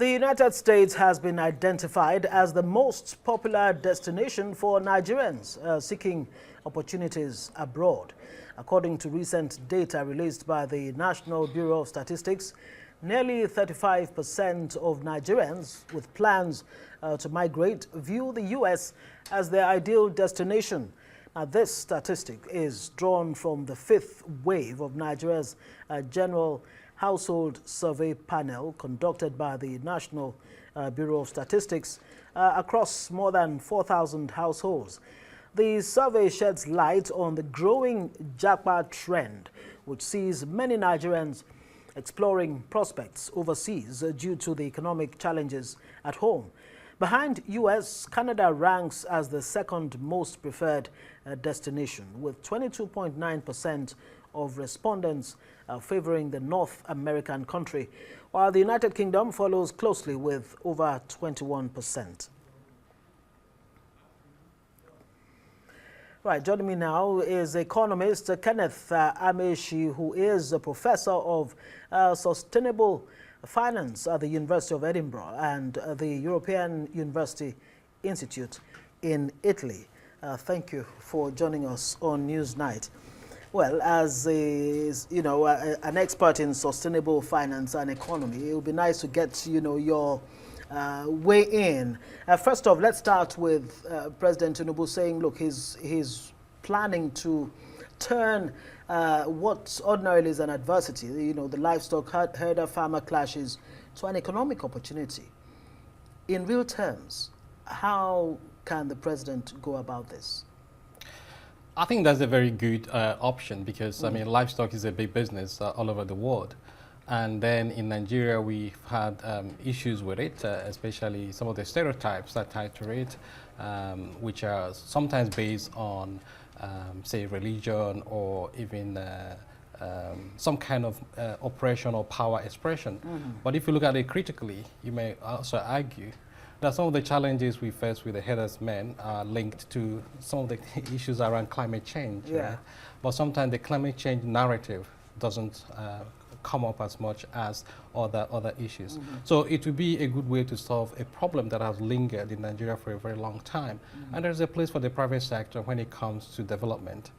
The United States has been identified as the most popular destination for Nigerians seeking opportunities abroad. According to recent data released by the National Bureau of Statistics, nearly 35% of Nigerians with plans to migrate view the U.S. as their ideal destination. Now, this statistic is drawn from the fifth wave of Nigeria's General Household Survey panel conducted by the National Bureau of Statistics across more than 4,000 households. The survey sheds light on the growing Japa trend, which sees many Nigerians exploring prospects overseas due to the economic challenges at home. Behind U.S., Canada ranks as the second most preferred destination, with 22.9% of respondents favoring the North American country, while the United Kingdom follows closely with over 21%. Right, joining me now is economist Kenneth Amaeshi, who is a professor of sustainable finance at the University of Edinburgh and the European University Institute in Italy. Thank you for joining us on Newsnight. Well, as an expert in sustainable finance and economy, it would be nice to get your way in. First off, let's start with President Tinubu saying, look, he's planning to turn what ordinarily is an adversity, the livestock herder-farmer clashes, to an economic opportunity. In real terms, how can the president go about this? I think that's a very good option because, I mean, livestock is a big business all over the world. And then in Nigeria, we've had issues with it, especially some of the stereotypes that tie to it, which are sometimes based on, say, religion or even some kind of oppression or power expression. But if you look at it critically, you may also argue that some of the challenges we face with the herders-men are linked to some of the issues around climate change. Yeah. Right? But sometimes the climate change narrative doesn't come up as much as other issues. So it would be a good way to solve a problem that has lingered in Nigeria for a very long time. And there's a place for the private sector when it comes to development.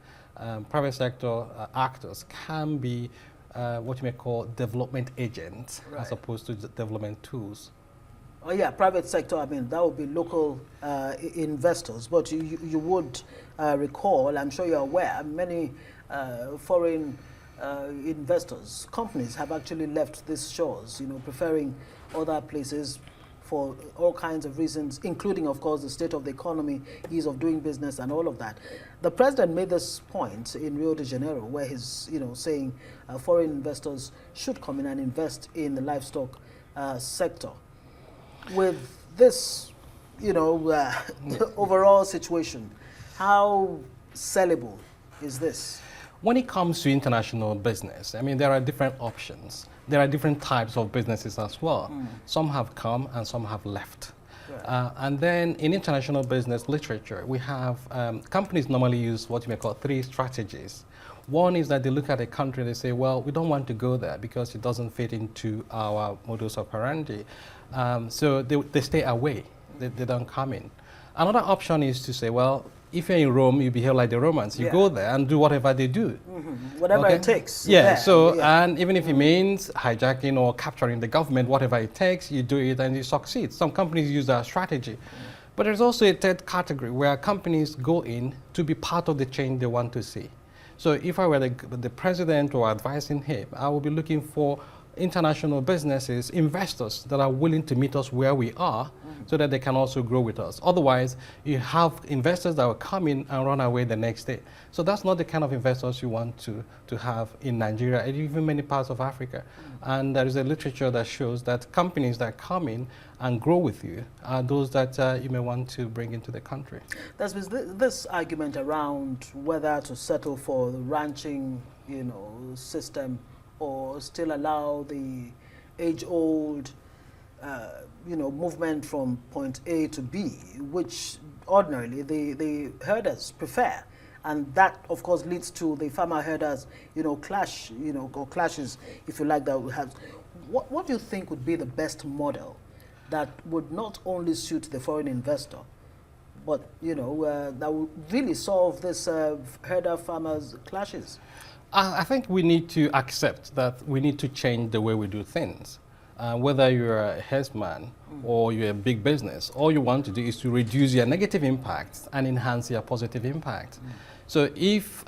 Private sector actors can be what you may call development agents, right, as opposed to development tools. Oh yeah, private sector, I mean, that would be local investors. But you would recall, I'm sure you're aware, many foreign investors, companies have actually left these shores, preferring other places for all kinds of reasons, including, of course, the state of the economy, ease of doing business, and all of that. The president made this point in Rio de Janeiro, where he's, saying foreign investors should come in and invest in the livestock sector. With this, overall situation, how sellable is this? When it comes to international business, I mean, there are different options. There are different types of businesses as well. Some have come and some have left. Right. And then in international business literature, we have companies normally use what you may call three strategies. One is that they look at a country and they say, well, we don't want to go there because it doesn't fit into our modus operandi. So they stay away. They don't come in. Another option is to say, well, if you're in Rome, you behave like the Romans. You go there and do whatever they do. Whatever it takes. Yeah, and even if it means hijacking or capturing the government, whatever it takes, you do it and you succeed. Some companies use that strategy. But there's also a third category where companies go in to be part of the change they want to see. So if I were the president or advising him, I would be looking for international businesses, investors that are willing to meet us where we are so that they can also grow with us. Otherwise, you have investors that will come in and run away the next day. So that's not the kind of investors you want to have in Nigeria and even many parts of Africa. And there is a literature that shows that companies that come in and grow with you are those that you may want to bring into the country. There's this argument around whether to settle for the ranching, system or still allow the age-old, movement from point A to B, which ordinarily the herders prefer. And that, of course, leads to the farmer herders, clash, or clashes, if you like, that we have. What do you think would be the best model that would not only suit the foreign investor, but that will really solve this herder-farmers clashes? I think we need to accept that we need to change the way we do things. Whether you're a herdsman or you're a big business, all you want to do is to reduce your negative impacts and enhance your positive impact. So if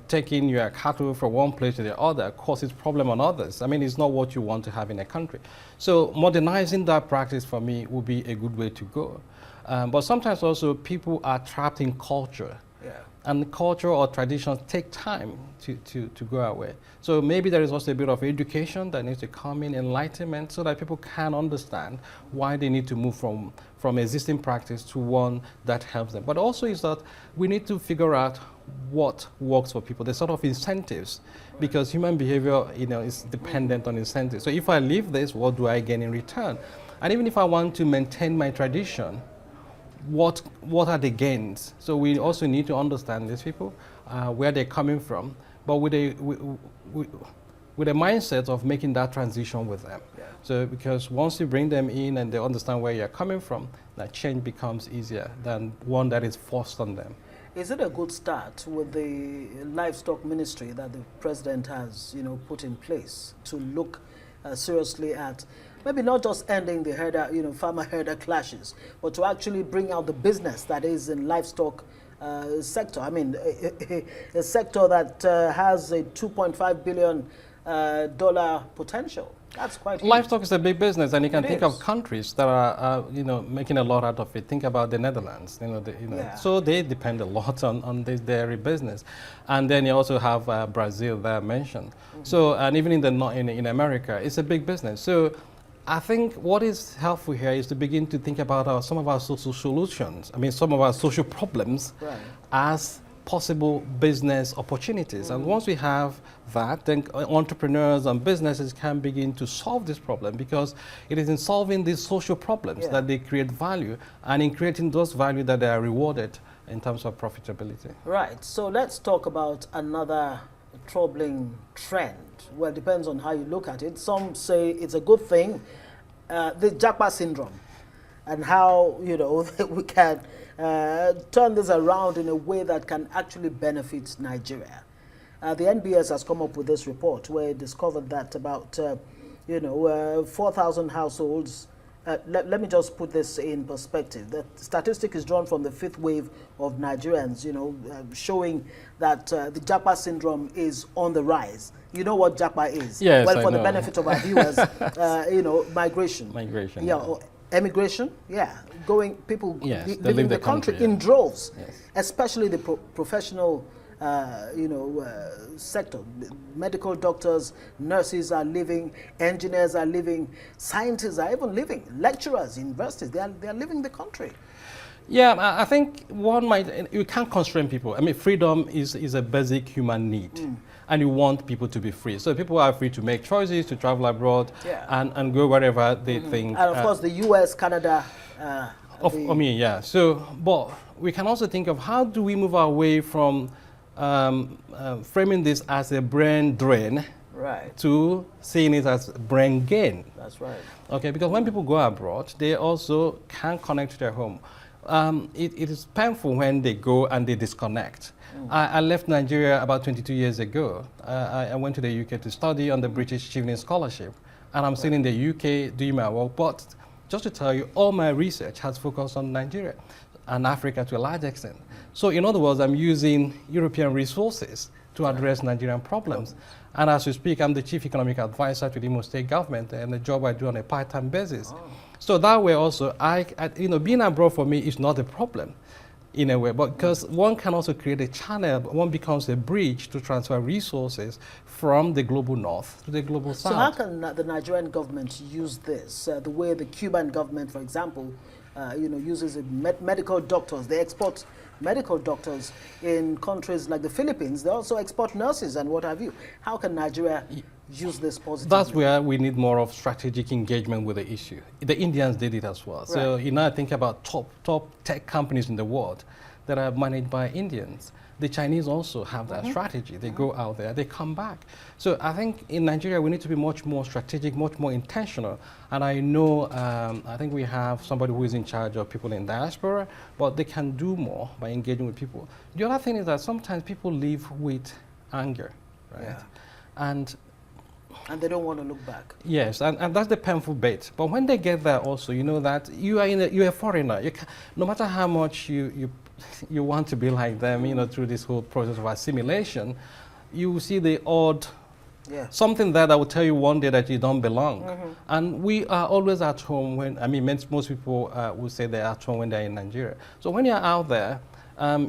taking your cattle from one place to the other causes problem on others, I mean, it's not what you want to have in a country. So modernizing that practice for me would be a good way to go. But sometimes also people are trapped in culture. Yeah. And culture or traditions take time to go away. So maybe there is also a bit of education that needs to come in, enlightenment, so that people can understand why they need to move from existing practice to one that helps them. But also is that we need to figure out what works for people, the sort of incentives, because human behavior, is dependent on incentives. So if I leave this, what do I gain in return? And even if I want to maintain my tradition, what are the gains? So we also need to understand these people, where they're coming from, but with a mindset of making that transition with them. Yeah. So because once you bring them in and they understand where you're coming from, that change becomes easier than one that is forced on them. Is it a good start with the livestock ministry that the president has, put in place to look seriously at maybe not just ending the herder, farmer-herder clashes, but to actually bring out the business that is in livestock sector? I mean, a sector that has a $2.5 billion potential. That's quite huge. Livestock is a big business, and you can think of countries that are, making a lot out of it. Think about the Netherlands. Yeah. So they depend a lot on this dairy business, and then you also have Brazil that I mentioned. So, and even in America, it's a big business. So, I think what is helpful here is to begin to think about some of our social solutions. I mean, some of our social problems as possible business opportunities. And once we have that, then entrepreneurs and businesses can begin to solve this problem, because it is in solving these social problems that they create value, and in creating those value that they are rewarded in terms of profitability. Right. So let's talk about another troubling trend. Well, it depends on how you look at it. Some say it's a good thing, the Japa syndrome, and how we can turn this around in a way that can actually benefit Nigeria. The NBS has come up with this report where it discovered that about 4,000 households. Let me just put this in perspective. The statistic is drawn from the fifth wave of Nigerians, showing that the Japa syndrome is on the rise. You know what Japa is? Yes, well, for the benefit of our viewers, migration. Migration. Yeah, or emigration. Yeah, people leaving the country in yeah. droves, yes. Especially the professional sector. Medical doctors, nurses are leaving, engineers are leaving, scientists are even leaving, lecturers, universities, they are leaving the country. Yeah, I think you can't constrain people. I mean, freedom is a basic human need. And you want people to be free. So people are free to make choices, to travel abroad, and go wherever they think. And of course, the US, Canada. So, but we can also think of how do we move away from framing this as a brain drain to seeing it as brain gain. That's right. Okay, because when people go abroad, they also can connect to their home. It is painful when they go and they disconnect. I left Nigeria about 22 years ago. I went to the UK to study on the British Chevening Scholarship, and I'm still in the UK doing my work. But just to tell you, all my research has focused on Nigeria and Africa to a large extent. So in other words, I'm using European resources to address Nigerian problems. And as we speak, I'm the Chief Economic Advisor to the Imo State government, and the job I do on a part-time basis. So that way also, being abroad for me is not a problem in a way, but because one can also create a channel, one becomes a bridge to transfer resources from the global north to the global south. So how can the Nigerian government use this, the way the Cuban government, for example, uses medical doctors? They export medical doctors in countries like the Philippines. They also export nurses and what have you. How can Nigeria use this positively? That's where we need more of strategic engagement with the issue. The Indians did it as well. Right. So I think about top tech companies in the world. that are managed by Indians. The Chinese also have that strategy. They go out there, they come back. So I think in Nigeria, we need to be much more strategic, much more intentional. And I know, I think we have somebody who is in charge of people in diaspora, but they can do more by engaging with people. The other thing is that sometimes people live with anger, right? Yeah. And they don't want to look back. yes, and that's the painful bit. But when they get there also, you know that you're a foreigner. No matter how much you want to be like them, you know, through this whole process of assimilation, you will see the odd something there that will tell you one day that you don't belong. And we are always at home when, I mean, most people will say they're at home when they're in Nigeria. So when you're out there,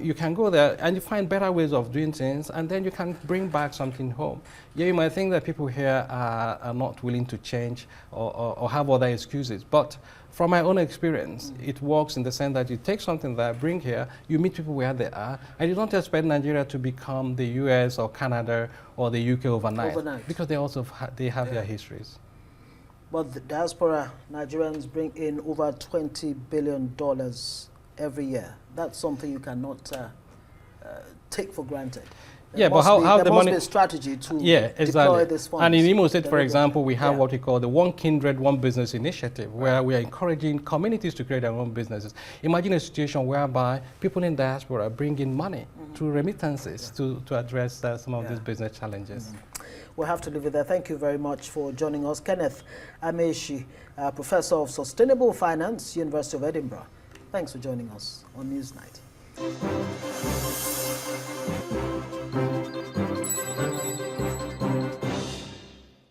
you can go there and you find better ways of doing things, and then you can bring back something home. Yeah, you might think that people here are not willing to change or have other excuses, but from my own experience, it works in the sense that you take something that bring here, you meet people where they are, and you don't expect Nigeria to become the US or Canada or the UK overnight. Because they also have their histories. But the diaspora Nigerians bring in over $20 billion every year. That's something you cannot take for granted. Yeah, but how the money... There must be a strategy to deploy this funds. And in Imo State, for example, we have what we call the One Kindred, One Business initiative, where we are encouraging communities to create their own businesses. Imagine a situation whereby people in diaspora bring in money through remittances to address some of these business challenges. We'll have to leave it there. Thank you very much for joining us. Kenneth Amaeshi, Professor of Sustainable Finance, University of Edinburgh. Thanks for joining us on Newsnight.